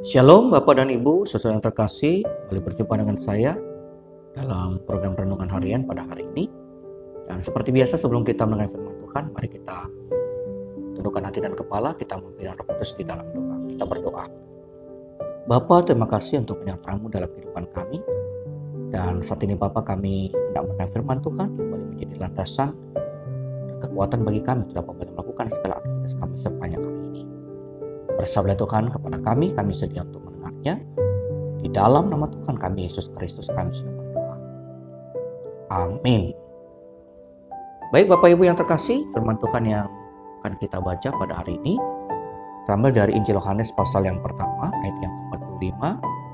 Shalom Bapak dan Ibu, saudara yang terkasih, kembali berjumpa dengan saya dalam program Renungan Harian pada hari ini. Dan seperti biasa sebelum kita mendengar firman Tuhan, mari kita tundukkan hati dan kepala, kita memimpin Roh Kudus di dalam doa. Kita berdoa. Bapa, terima kasih untuk penyertaan-Mu dalam kehidupan kami. Dan saat ini Bapa, kami hendak mendengar firman Tuhan yang boleh menjadi landasan dan kekuatan bagi kami untuk dapat melakukan segala aktivitas kami sepanjang hari ini. Bersabda Tuhan kepada kami sedia untuk mendengarnya. Di dalam nama Tuhan kami Yesus Kristus kami sudah berdoa. Amin. Baik Bapak Ibu yang terkasih, firman Tuhan yang akan kita baca pada hari ini terambil dari Injil Yohanes pasal yang pertama ayat yang ke-45,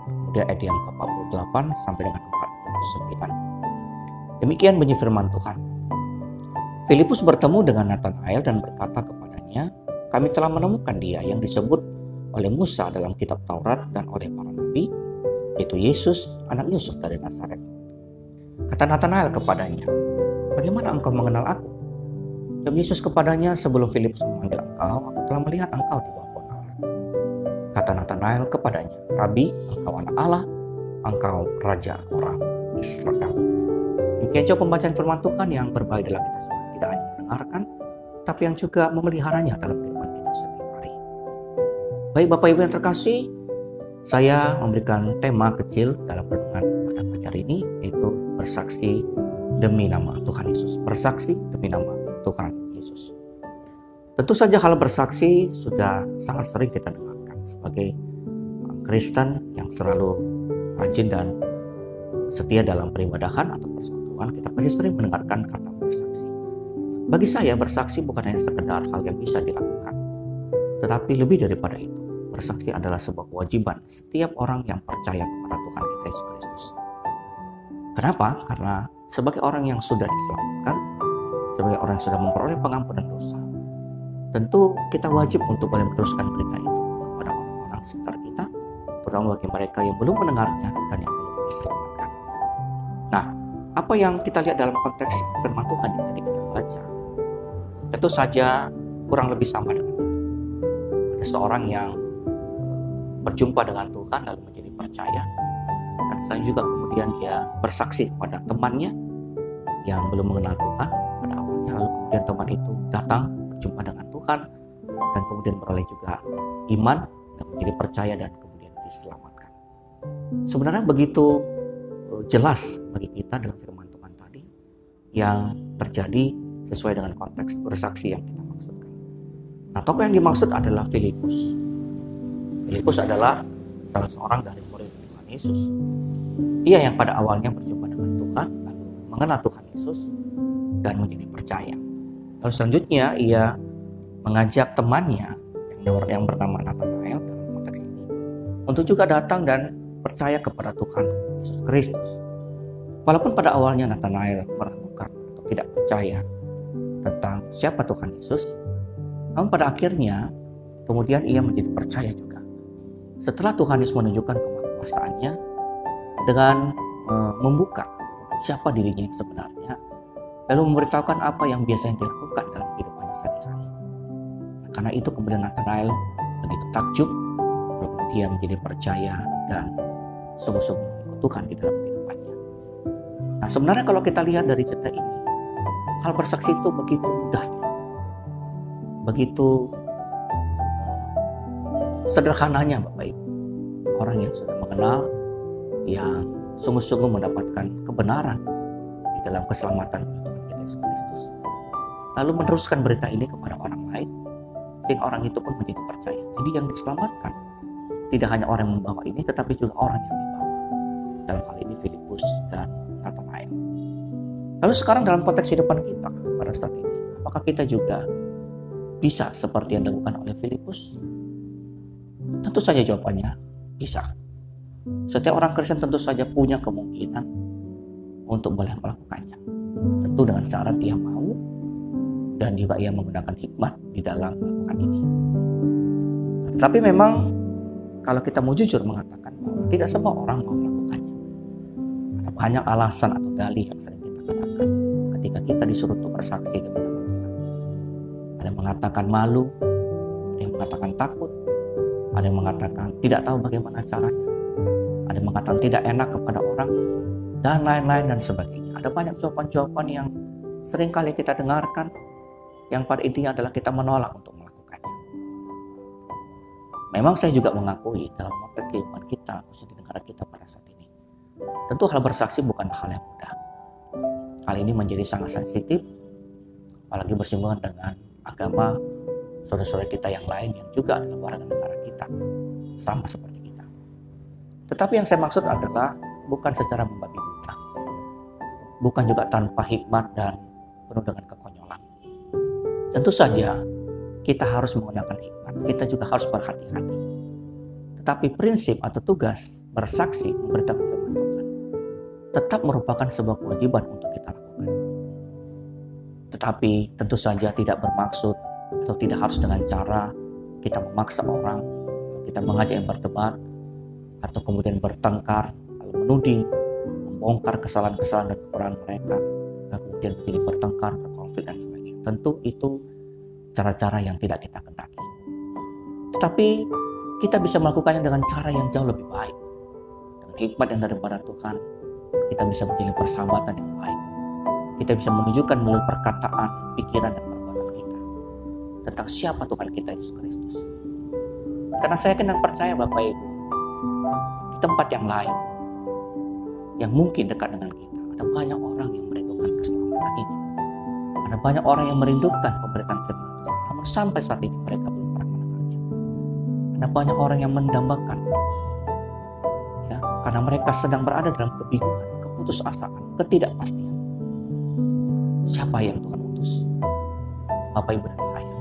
kemudian ayat yang ke-48 sampai dengan 49. Demikian bunyi firman Tuhan. Filipus bertemu dengan Nathanael dan berkata kepadanya, "Kami telah menemukan Dia yang disebut oleh Musa dalam kitab Taurat dan oleh para nabi, yaitu Yesus, anak Yusuf dari Nazaret." Kata Nathanael kepadanya, "Bagaimana engkau mengenal aku?" Jawab Yesus kepadanya, "Sebelum Filipus memanggil engkau, aku telah melihat engkau di bawah pohon ara." Kata Nathanael kepadanya, "Rabi, engkau anak Allah, engkau raja orang Israel." Demikian juga pembacaan firman Tuhan yang berbahaya dalam kita semua, tidak hanya mendengarkan, tapi yang juga memeliharanya dalam kehidupan kita sehari-hari. Baik Bapak Ibu yang terkasih, saya memberikan tema kecil dalam renungan pada pagi hari ini, yaitu bersaksi demi nama Tuhan Yesus. Bersaksi demi nama Tuhan Yesus. Tentu saja hal bersaksi sudah sangat sering kita dengarkan sebagai Kristen yang selalu rajin dan setia dalam peribadahan atau persekutuan. Kita pasti sering mendengarkan kata bersaksi. Bagi saya, bersaksi bukan hanya sekedar hal yang bisa dilakukan, tetapi lebih daripada itu. Bersaksi adalah sebuah kewajiban setiap orang yang percaya kepada Tuhan kita Yesus Kristus. Kenapa? Karena sebagai orang yang sudah diselamatkan, sebagai orang yang sudah memperoleh pengampunan dosa, tentu kita wajib untuk boleh meneruskan berita itu kepada orang-orang sekitar kita, terutama bagi mereka yang belum mendengarnya dan yang belum diselamatkan. Nah, apa yang kita lihat dalam konteks firman Tuhan yang tadi kita baca, tentu saja kurang lebih sama dengan itu. Ada seorang yang berjumpa dengan Tuhan lalu menjadi percaya, dan setelah juga kemudian dia bersaksi kepada temannya yang belum mengenal Tuhan pada awalnya, lalu kemudian teman itu datang berjumpa dengan Tuhan dan kemudian beroleh juga iman dan menjadi percaya dan kemudian diselamatkan. Sebenarnya begitu jelas bagi kita dalam firman Tuhan tadi yang terjadi sesuai dengan konteks bersaksi yang kita maksudkan. Nah, tokoh yang dimaksud adalah Filipus. Filipus adalah salah seorang dari murid Tuhan Yesus. Ia yang pada awalnya berjumpa dengan Tuhan, lalu mengenal Tuhan Yesus dan menjadi percaya. Lalu selanjutnya ia mengajak temannya yang bernama Nathanael dalam konteks ini untuk juga datang dan percaya kepada Tuhan Yesus Kristus. Walaupun pada awalnya Nathanael meragukan atau tidak percaya tentang siapa Tuhan Yesus, namun pada akhirnya kemudian ia menjadi percaya juga. Setelah Tuhan Yesus menunjukkan kemahakuasaannya dengan membuka siapa dirinya sebenarnya, lalu memberitahukan apa yang biasanya dilakukan dalam kehidupannya sehari-hari. Nah, karena itu kemudian Nathanael begitu takjub, kemudian menjadi percaya dan sungguh-sungguh mengikut Tuhan di dalam kehidupannya. Nah, sebenarnya kalau kita lihat dari cerita ini, hal bersaksi itu begitu mudahnya, begitu sederhananya Bapak Ibu. Orang yang sudah mengenal, yang sungguh-sungguh mendapatkan kebenaran di dalam keselamatan Tuhan kita Yesus Kristus, lalu meneruskan berita ini kepada orang lain, sehingga orang itu pun menjadi percaya. Jadi yang diselamatkan tidak hanya orang yang membawa ini, tetapi juga orang yang dibawa. Dalam hal ini Filipus dan Nathanael. Lalu sekarang dalam konteks kehidupan kita pada saat ini, apakah kita juga bisa seperti yang dilakukan oleh Filipus? Tentu saja jawabannya bisa. Setiap orang Kristen tentu saja punya kemungkinan untuk boleh melakukannya. Tentu dengan syarat ia mau dan juga ia menggunakan hikmat di dalam melakukan ini. Tetapi memang kalau kita mau jujur mengatakan bahwa tidak semua orang mau melakukannya. Ada banyak alasan atau dalih yang sering kita katakan ketika kita disuruh untuk bersaksi demi nama Tuhan. Ada yang mengatakan malu, ada yang mengatakan takut, Ada yang mengatakan tidak tahu bagaimana caranya. Ada yang mengatakan tidak enak kepada orang, dan lain-lain dan sebagainya. Ada banyak jawaban-jawaban yang sering kali kita dengarkan, yang pada intinya adalah kita menolak untuk melakukannya. Memang saya juga mengakui dalam waktu kehidupan kita, khususnya di negara kita pada saat ini, tentu hal bersaksi bukan hal yang mudah. Hal ini menjadi sangat sensitif, apalagi bersinggungan dengan agama saudara-saudara kita yang lain yang juga adalah warga negara kita, sama seperti kita. Tetapi yang saya maksud adalah bukan secara membabi buta, bukan juga tanpa hikmat dan penuh dengan kekonyolan. Tentu saja kita harus menggunakan hikmat, kita juga harus berhati-hati. Tetapi prinsip atau tugas bersaksi memberitakan firman Tuhan tetap merupakan sebuah kewajiban untuk kita lakukan. Tetapi tentu saja tidak bermaksud atau tidak harus dengan cara kita memaksa orang, kita mengajak yang berdebat, atau kemudian bertengkar, lalu menuding, membongkar kesalahan-kesalahan dan kekurangan mereka, dan kemudian menjadi bertengkar, berkonflik dan sebagainya. Tentu itu cara-cara yang tidak kita kendaki. Tetapi kita bisa melakukannya dengan cara yang jauh lebih baik. Dengan hikmat yang daripada Tuhan, kita bisa menjalin persahabatan yang baik. Kita bisa menunjukkan melalui perkataan, pikiran, dan perbuatan kita tentang siapa Tuhan kita Yesus Kristus. Karena saya yakin dan percaya Bapak Ibu, di tempat yang lain yang mungkin dekat dengan kita, ada banyak orang yang merindukan keselamatan ini. Ada banyak orang yang merindukan pemberitaan firman Tuhan, namun sampai saat ini mereka belum pernah mendengarnya. Ada banyak orang yang mendambakan, ya, karena mereka sedang berada dalam kebingungan, keputusasaan, ketidakpastian. Siapa yang Tuhan utus? Bapak, Ibu, dan saya,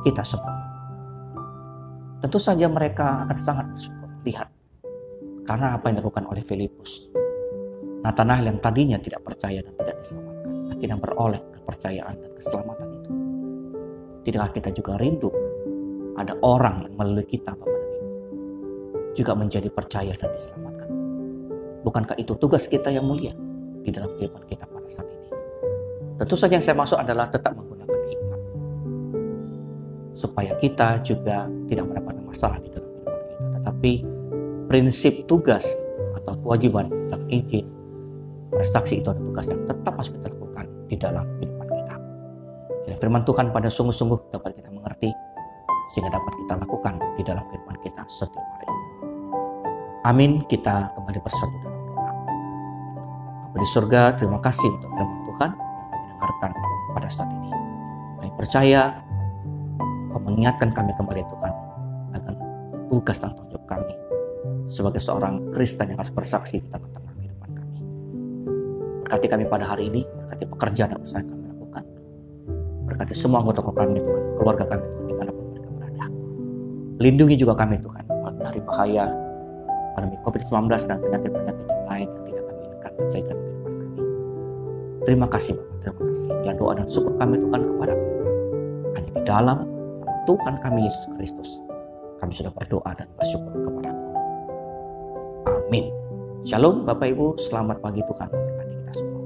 kita semua. Tentu saja mereka akan sangat bersyukur. Lihat, karena apa yang dilakukan oleh Filipus, Natanael yang tadinya tidak percaya dan tidak diselamatkan, akhirnya beroleh kepercayaan dan keselamatan itu. Tidakkah kita juga rindu ada orang yang melalui kita, Bapak dan Ibu, juga menjadi percaya dan diselamatkan? Bukankah itu tugas kita yang mulia di dalam kehidupan kita pada saat ini? Tentu saja yang saya maksud adalah tetap menggunakan hikmat, supaya kita juga tidak mendapatkan masalah di dalam kehidupan kita. Tetapi prinsip tugas atau kewajiban dalam Injil bersaksi itu adalah tugas yang tetap harus kita lakukan di dalam kehidupan kita. Dan firman Tuhan pada sungguh-sungguh dapat kita mengerti, sehingga dapat kita lakukan di dalam kehidupan kita setiap hari. Amin. Kita kembali bersatu dalam doa. Bapa di surga, terima kasih untuk firman Tuhan yang kami dengarkan pada saat ini. Kami percaya Kau mengingatkan kami kembali Tuhan akan tugas dan tanggung jawab kami sebagai seorang Kristen yang harus bersaksi di tengah-tengah kehidupan kami. Berkati kami pada hari ini, berkati pekerjaan dan usaha yang kami lakukan. Berkati semua anggota kami Tuhan, keluarga kami Tuhan, dimanapun mereka berada. Lindungi juga kami Tuhan dari bahaya pandemi COVID-19 dan penyakit-penyakit yang lain yang tidak kami inginkan terjadi dalam kehidupan kami. Terima kasih Bapak, terima kasih. Inilah doa dan syukur kami Tuhan kepada-Mu. Hanya di dalam Tuhan kami Yesus Kristus, kami sudah berdoa dan bersyukur kepada-Mu. Amin. Shalom Bapak Ibu, selamat pagi, Tuhan memberkati kita semua.